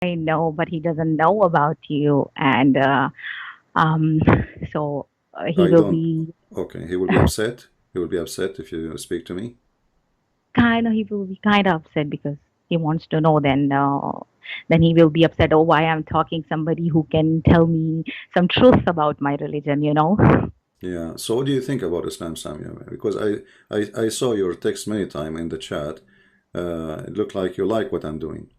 I know, but he doesn't know about you, and um, so he I will don't. be Okay, he will be upset. He will be upset if you speak to me. he will be kind of upset because he wants to know. Then he will be upset. Oh, why I'm talking somebody who can tell me some truth about my religion, you know? Yeah. So what do you think about Islam, Samuel? Because I saw your text many time in the chat. It looked like you like what I'm doing.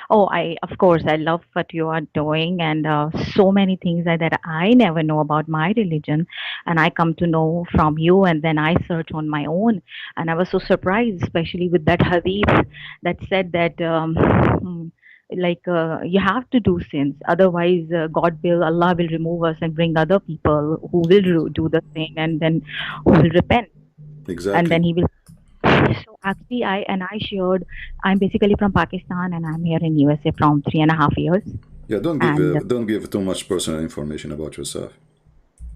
Oh, of course, I love what you are doing, and so many things that I never know about my religion, and I come to know from you, and then I search on my own, and I was so surprised, especially with that hadith that said that you have to do sins, otherwise Allah will remove us and bring other people who will do the same, and then who will repent, and then Exactly. He will. So actually, I shared. I'm basically from Pakistan, and I'm here in USA from 3.5 years. Yeah. And Don't give too much personal information about yourself.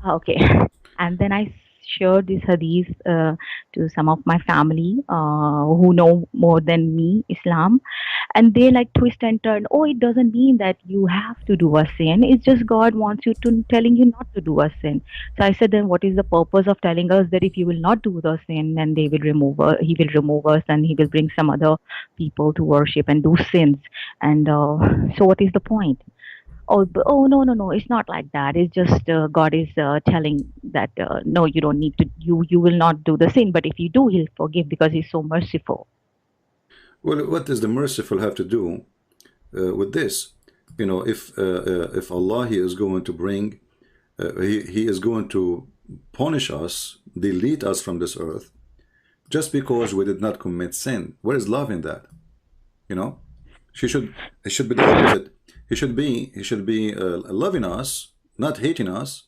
okay, and then I shared this hadith to some of my family who know more than me Islam, and they like twist and turn. Oh, it doesn't mean that you have to do a sin. It's just God wants you to telling you not to do a sin. So I said, then what is the purpose of telling us that if you will not do the sin, then they will He will remove us, and He will bring some other people to worship and do sins. And so, what is the point? Oh, no, no, no, it's not like that. It's just God is telling that no, you don't need to. You will not do the sin, but if you do, He'll forgive because He's so merciful. Well, what does the merciful have to do with this? You know, if Allah he is going to bring, he is going to punish us, delete us from this earth, just because we did not commit sin. Where is love in that? You know, she should. It should be the opposite. He should be loving us, not hating us,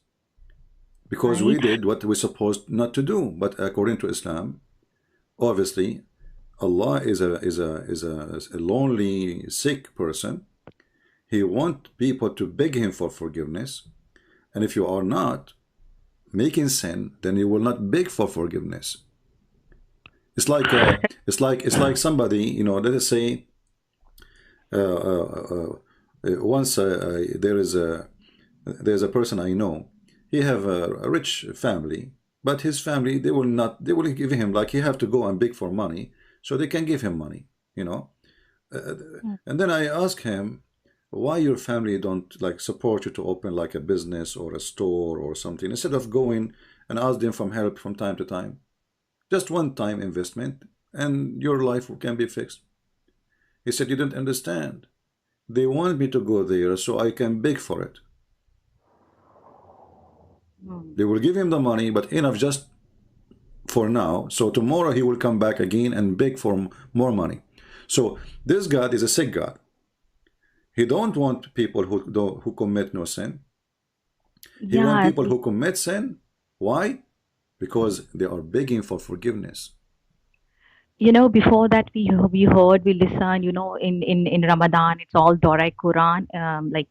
because we Right? did what we're supposed not to do. But according to Islam, obviously, Allah is a lonely, sick person. He wants people to beg him for forgiveness, and if you are not making sin, then you will not beg for forgiveness. It's like somebody, let us say, uh, uh, once there's a person I know. He have a rich family, but his family they will give him, like, he have to go and beg for money so they can give him money. You know, uh, and then I ask him why your family don't like support you to open like a business or a store or something instead of going and ask them for help from time to time. Just one time investment and your life can be fixed. He said, you don't understand. They want me to go there so I can beg for it. They will give him the money, but enough just for now. So tomorrow he will come back again and beg for more money. So this God is a sick God. He don't want people who commit no sin. He want Yeah, people who commit sin. Why? Because they are begging for forgiveness. before that we heard, we listened, in Ramadan, it's all Dora Quran, like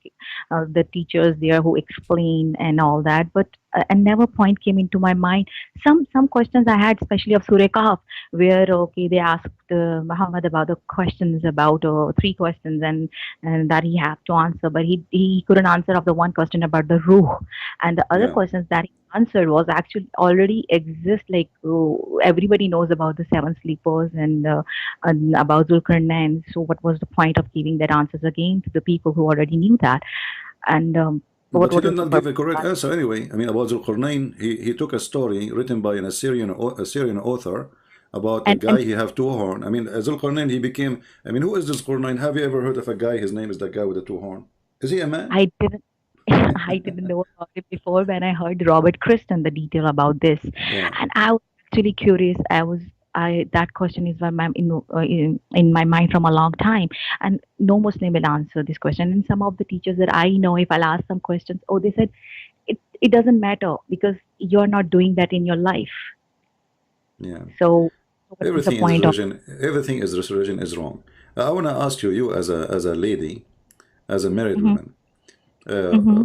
the teachers there who explain and all that. But and never point came into my mind. Some questions I had, especially of Surah Kahf, where okay, they asked Muhammad about the questions, about three questions, and that he have to answer, but he couldn't answer of the one question about the ruh, and the other Yeah. questions that he answered was actually already exist. Like everybody knows about the seven sleepers and about Zulkarnain. So what was the point of giving that answers again to the people who already knew that? And But he what did is the not give a purpose correct of answer anyway. I mean, about Zulqarnain, he took a story written by a Syrian author about a and guy he have two horn. I mean, Zulqarnain, he became. I mean, who is this Zulqarnain? Have you ever heard of a guy? His name is the guy with the two horn. Is he a man? I didn't I didn't know about it before when I heard Robert Kristen the detail about this, Yeah. and I was actually curious. I that question is in my mind from a long time, and no Muslim will answer this question. And some of the teachers that I know, if I'll ask some questions, oh, they said it doesn't matter because you're not doing that in your life. Yeah. So what is the Everything in this point of? religion, everything is this religion is wrong. I want to ask you, as a lady, as a married Hmm. woman, uh, Hmm.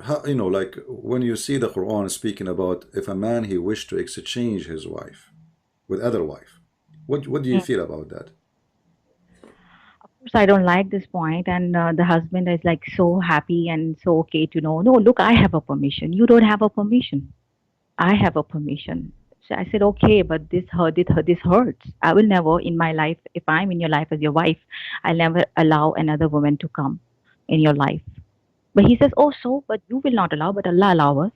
how, like when you see the Quran speaking about if a man he wished to exchange his wife with other wife, what do you feel about that? So I don't like this point, and the husband is like so happy and so okay to know. No, look, I have a permission. You don't have a permission. I have a permission. So I said, okay, but this hurts. I will never in my life, if I'm in your life as your wife, I'll never allow another woman to come in your life. But he says, oh, so, but you will not allow, but Allah allow us.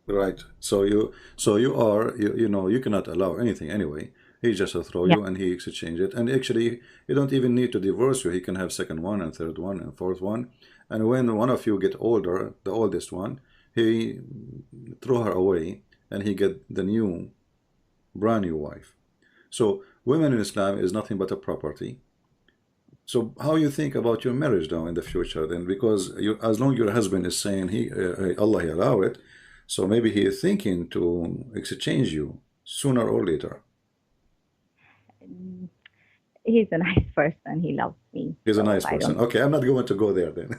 Right. So you you cannot allow anything anyway. He just throw Yeah. you and he exchange it. And actually, you don't even need to divorce you. He can have second one and third one and fourth one. And when one of you get older, the oldest one, he throw her away and he get the new, brand new wife. So women in Islam is nothing but a property. So how you think about your marriage now in the future then? Because you, as long your husband is saying Allah he allow it, so maybe he is thinking to exchange you sooner or later. Mm, he's a nice person. He loves me. He's a So nice I person. don't. Okay, I'm not going to go there then.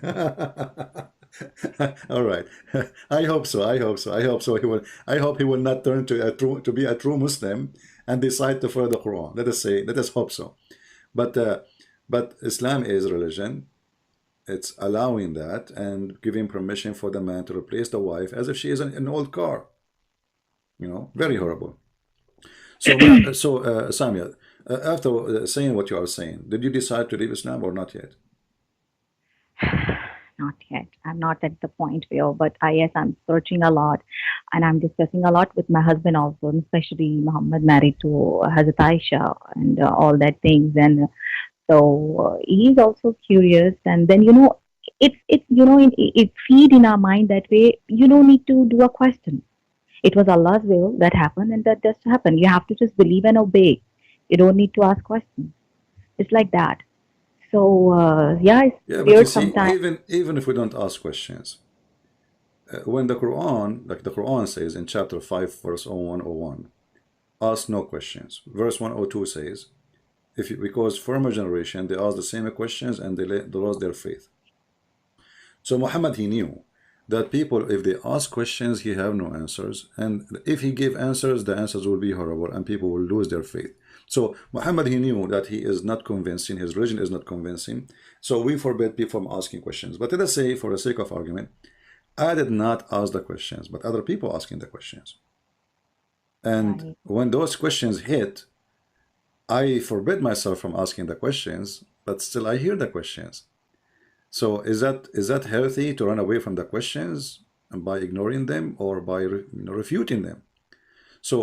All right. I hope so. I hope so. I hope so. He will. I hope he will not turn to to be a true Muslim and decide to follow the Quran. Let us say. Let us hope so. But uh, but Islam is religion. It's allowing that and giving permission for the man to replace the wife as if she is an old car. Very horrible. So, Samia, after saying what you are saying, did you decide to leave Islam or not yet? Not yet. I'm not at the point where, but yes, I'm searching a lot, and I'm discussing a lot with my husband also, and especially Muhammad married to Hazrat Aisha and all that things, and so he's also curious, and then it's it feed in our mind that way. You don't need to do a question. It was Allah's will that happened, and that just happened. You have to just believe and obey. You don't need to ask questions. It's like that. So yeah, it's Yeah, but you weird see, sometimes. even if we don't ask questions, when the Quran, like the Quran says in chapter 5, verse 0101, ask no questions. Verse 102 says, if you, because former generation they asked the same questions and they lost their faith. So Muhammad he knew that people, if they ask questions, he have no answers, and if he give answers, the answers will be horrible, and people will lose their faith. So Muhammad he knew that he is not convincing, his religion is not convincing. So we forbid people from asking questions. But let us say, for the sake of argument, I did not ask the questions, but other people asking the questions. And Right. when those questions hit, I forbid myself from asking the questions, but still I hear the questions. So is that healthy to run away from the questions and by ignoring them or by refuting them? So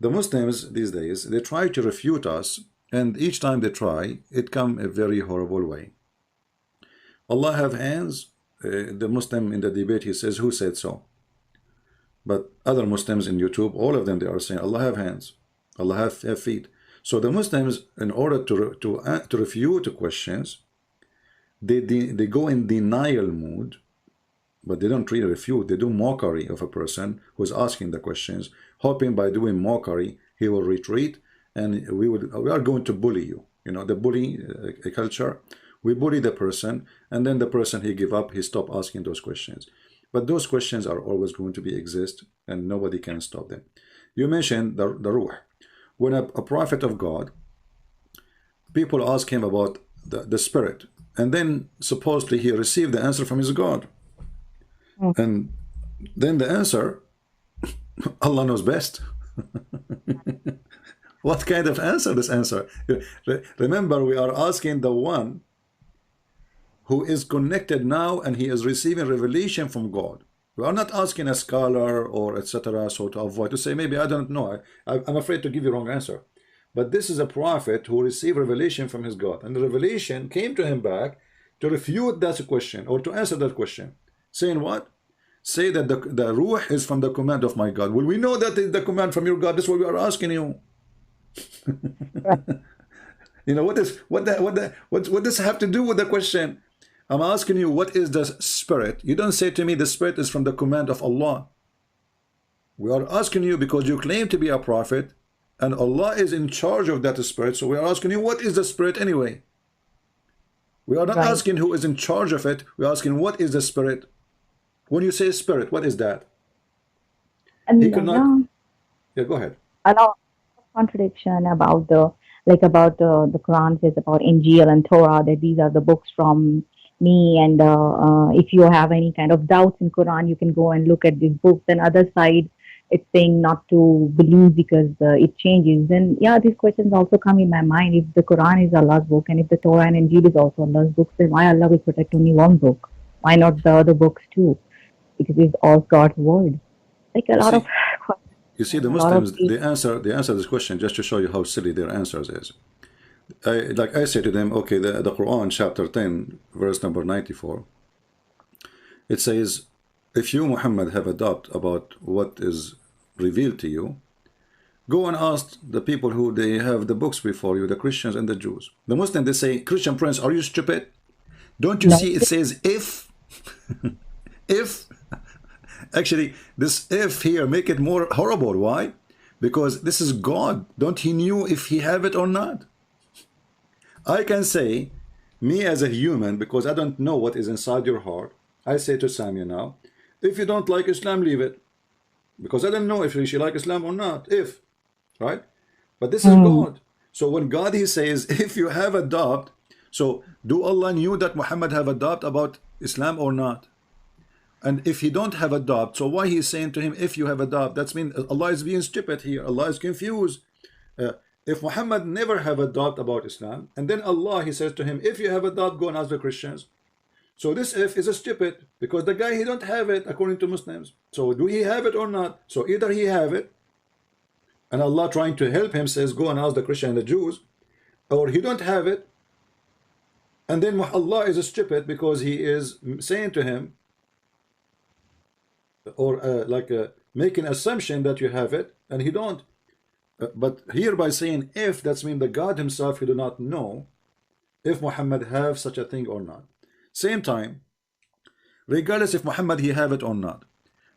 the Muslims these days they try to refute us, and each time they try, it come a very horrible way. Allah have hands. The Muslim in the debate he says, "Who said so?" But other Muslims in YouTube, all of them they are saying Allah have hands, Allah have feet. So the Muslims, in order to refute questions, they go in denial mood, but they don't really refute. They do mockery of a person who's asking the questions, hoping by doing mockery he will retreat, and we are going to bully you. The bully culture. We bully the person, and then the person he give up, he stop asking those questions. But those questions are always going to be exist, and nobody can stop them. You mentioned the ruh. When a prophet of God, people ask him about the spirit, and then supposedly he received the answer from his God. Mm. And then the answer, Allah knows best. What kind of answer this answer? Remember, we are asking the one who is connected now and he is receiving revelation from God. We are not asking a scholar or etc. So to avoid to say maybe I don't know. I'm afraid to give you wrong answer. But this is a prophet who received revelation from his God, and the revelation came to him back to refute that question or to answer that question, saying what? Say that the ruh is from the command of my God. Well, we know that is the command from your God. That's what we are asking you. Right. What does have to do with the question? I'm asking you, what is the spirit? You don't say to me the spirit is from the command of Allah. We are asking you because you claim to be a prophet, and Allah is in charge of that spirit. So we are asking you, what is the spirit anyway? We are not Right. asking who is in charge of it. We're asking what is the spirit. When you say spirit, what is that? He And could not. yeah, Yeah, go ahead. a lot of contradiction about the like about the Quran says about Injil and Torah, that these are the books from me, and if you have any kind of doubts in Quran, you can go and look at these books. And other side, it's saying not to believe because it changes. And yeah, these questions also come in my mind. If the Quran is Allah's book, and if the Torah and Injil is also Allah's book, then why Allah will protect only one book? Why not the other books too? Because it's all God's word. Like a You lot of see, you see, the a lot of Muslims, they answer this question just to show you how silly their answers is. Like I say to them, okay, the Quran chapter 10 verse number 94, it says, if you Muhammad have a doubt about what is revealed to you, go and ask the people who they have the books before you, the Christians and the Jews. The Muslims, they say, Christian Prince, are you stupid? Don't you no. see it says if? If? Actually, this if here make it more horrible. Why? Because this is God. Don't he knew if he have it or not? I can say, me as a human, because I don't know what is inside your heart, I say to Samia now, if you don't like Islam, leave it. Because I don't know if she like Islam or not. If, right? But this is Mm. God. So when God, he says, if you have a doubt, so do Allah knew that Muhammad have a doubt about Islam or not? And if he don't have a doubt, so why he's saying to him, if you have a doubt, that's mean Allah is being stupid here. Allah is confused. Uh, if Muhammad never have a doubt about Islam, and then Allah, he says to him, if you have a doubt, go and ask the Christians. So this if is a stupid, because the guy, he don't have it according to Muslims. So do he have it or not? So either he have it, and Allah trying to help him says, go and ask the Christian and the Jews, or he don't have it, and then Allah is a stupid because he is saying to him, or making assumption that you have it and he don't. But here by saying if, that's mean the God himself, he do not know if Muhammad have such a thing or not. Same time, regardless if Muhammad he have it or not,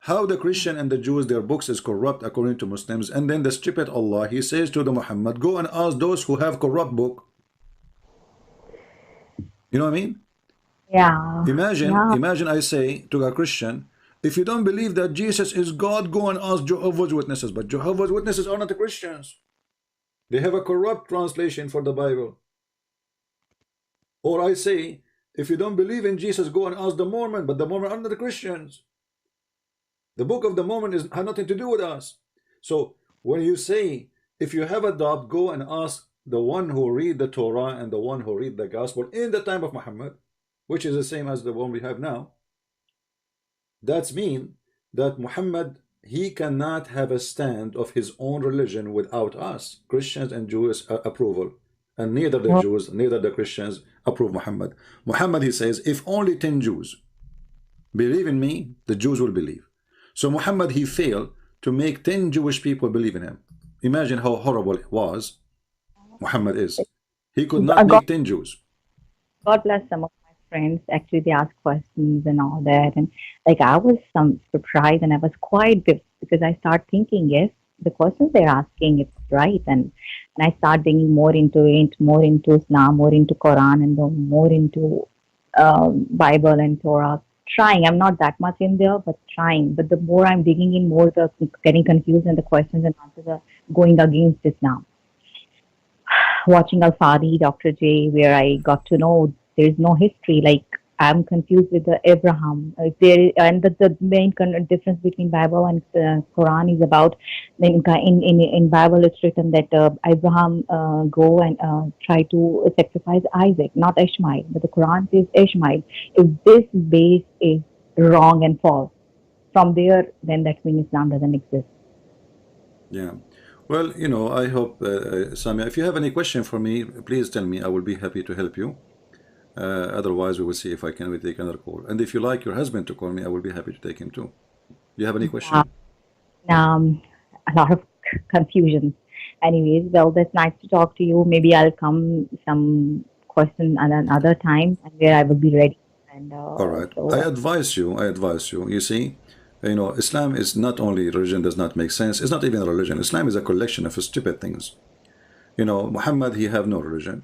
how the Christian and the Jews, their books is corrupt according to Muslims, and then the stupid Allah, he says to the Muhammad, go and ask those who have corrupt book. You know what I mean? Yeah, yeah. Imagine I say to a Christian, if you don't believe that Jesus is God, go and ask Jehovah's Witnesses. But Jehovah's Witnesses are not the Christians. They have a corrupt translation for the Bible. Or I say, if you don't believe in Jesus, go and ask the Mormon. But the Mormon are not the Christians. The book of the Mormon has nothing to do with us. So when you say, if you have a doubt, go and ask the one who read the Torah and the one who read the Gospel in the time of Muhammad, which is the same as the one we have now. That's mean that Muhammad, he cannot have a stand of his own religion without us, Christians and Jews approval. And neither the Jews, neither the Christians approve Muhammad. Muhammad, he says, if only 10 Jews believe in me, the Jews will believe. So Muhammad, he failed to make 10 Jewish people believe in him. Imagine how horrible it was. Muhammad is. He could not God, make 10 Jews. God bless some of my friends. Actually, they ask questions and all that, and like I was some surprised, and I was quite because I start thinking, yes, the questions they're asking, it's right, and I start digging more into it, more into Islam, more into Quran, and then more into Bible and Torah. Trying, I'm not that much in there, but trying. But the more I'm digging in, more the getting confused, and the questions and answers are going against Islam. Watching Al Fadi, Dr. J, where I got to know there is no history. Like I'm confused with the Abraham. There and the main difference between Bible and Quran is about in Bible it's written that Abraham go and try to sacrifice Isaac, not Ishmael. But the Quran says Ishmael. If this base is wrong and false, from there, then that means Islam doesn't exist. Yeah. Well, I hope, Samia, if you have any question for me, please tell me. I will be happy to help you. Otherwise, we will see if I can take another call. And if you like your husband to call me, I will be happy to take him too. Do you have any Yeah. question? A lot of confusion. Anyways, well, that's nice to talk to you. Maybe I'll come some question at another time and where I will be ready. And All right. I advise you. You see, Islam is not only religion does not make sense. It's not even a religion. Islam is a collection of stupid things. Muhammad, he have no religion.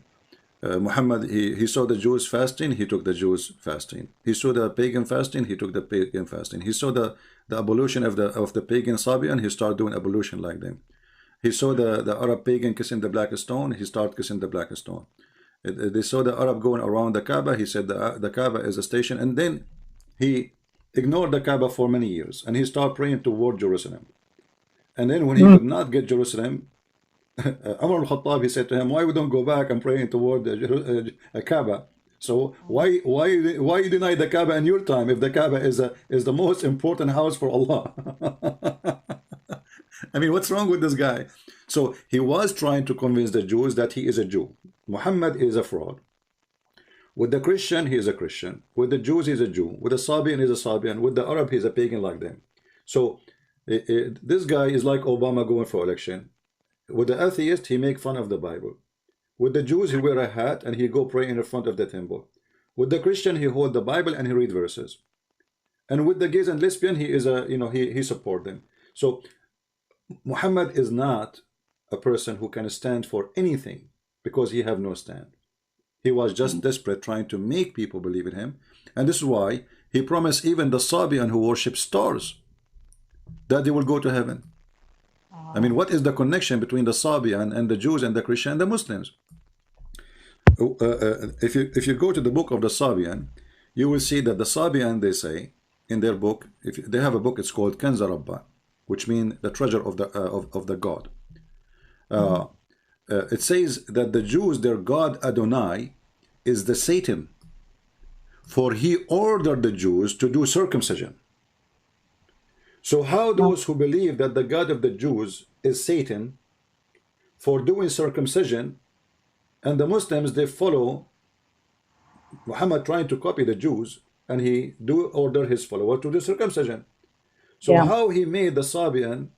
Muhammad, he saw the Jews fasting, he took the Jews fasting. He saw the pagan fasting, he took the pagan fasting. He saw the abolition of the pagan Sabian, he started doing abolition like them. He saw the Arab pagan kissing the black stone. He started kissing the black stone. They saw the Arab going around the Kaaba. He said the Kaaba is a station. And then he ignored the Kaaba for many years. And he started praying toward Jerusalem. And then when he Mm. could not get Jerusalem, Umar al-Khattab, he said to him, why we don't go back and praying toward the Kaaba? So why you deny the Kaaba in your time if the Kaaba is the most important house for Allah? I mean, what's wrong with this guy? So he was trying to convince the Jews that he is a Jew. Muhammad is a fraud. With the Christian, he is a Christian. With the Jews, he's a Jew. With the Sabian, he's a Sabian. With the Arab, he's a pagan like them. So this guy is like Obama going for election. With the atheist, he make fun of the Bible. With the Jews, he wear a hat and he go pray in the front of the temple. With the Christian, he hold the Bible and he read verses. And with the gays and lesbian, he is a, he support them. So Muhammad is not a person who can stand for anything because he have no stand. He was just desperate trying to make people believe in him. And this is why he promised even the Sabian who worship stars that they will go to heaven. I mean, what is the connection between the Sabian and the Jews and the Christian and the Muslims? If you go to the book of the Sabian, you will see that the Sabian, they say in their book, if they have a book, it's called Kanza Rabba, which means the treasure of the God. It says that the Jews, their God Adonai is the Satan, for he ordered the Jews to do circumcision. So how those who believe that the God of the Jews is Satan for doing circumcision, and the Muslims, they follow Muhammad trying to copy the Jews, and he do order his follower to do circumcision. So Yeah. how he made the Sabian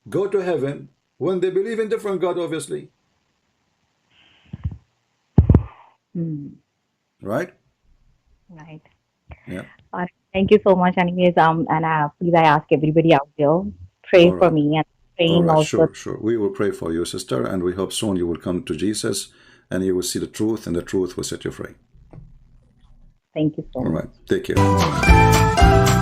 go to heaven when they believe in different God, obviously, Mm. right? Right. Yeah. Thank you so much. Anyways, and please, I ask everybody out there, pray All for right. me and All praying right. also. Sure. Sure. We will pray for you, sister, and we hope soon you will come to Jesus and you will see the truth, and the truth will set you free. Thank you so All much. right. Take care.